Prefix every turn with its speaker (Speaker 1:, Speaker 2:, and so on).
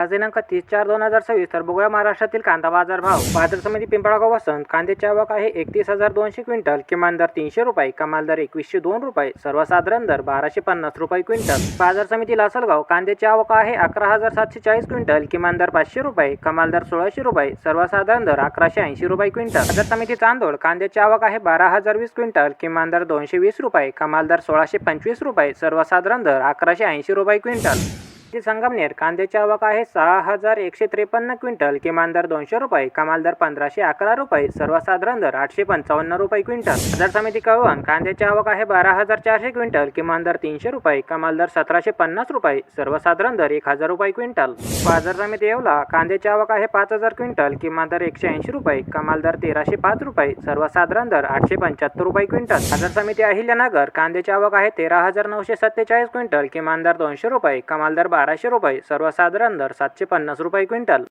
Speaker 1: आज दिनांक 30/4/2026 तर बघूया महाराष्ट्रातील कांदा बाजार भाव। बाजार समिती पिंपळगाव वसंत कांद्याची आवक आहे 31,200 क्विंटल, किमान दर 300 रुपये, कमाल दर 2102 रुपये, सर्वसाधारण दर 1250 रुपये क्विंटल। बाजार समिती लासलगाव कांद्याची आवक आहे 11,740 क्विंटल, किमान दर 500 रुपये, कमाल दर 1600 रुपये, सर्वसाधारण दर 1180 रुपये क्विंटल। बाजार समिती चांदोड कांद्याची आवक आहे 12,020 क्विंटल, किमान दर 220 रुपये, कमाल दर 1625 रुपये, सर्वसाधारण दर 1180 रुपये क्विंटल। संगमनेर कांद्याची आवक आहे 6,153 क्विंटल, किमान दर 200 रुपये, कमाल दर 1511 रुपये, सर्वसाधारण दर 855 रुपये क्विंटल। बाजार समिती कळवण कांद्याची आवक आहे 12,400 क्विंटल, किमान दर 300 रुपये, कमाल दर 1750 रुपये, सर्वसाधारण दर 1000 रुपये क्विंटल। बाजार समिती येवला कांद्याची आवक आहे 5,000 क्विंटल, किमान दर 180 रुपये, कमाल दर 1305 रुपये, सर्वसाधारण दर 875 रुपये क्विंटल। बाजार समिती अहिल्यानगर कांद्याची आवक आहे 13,947 क्विंटल, किमान दर 200 रुपये, कमाल दर 1200 रुपये, सर्वसाधारण दर 750 रुपये क्विंटल।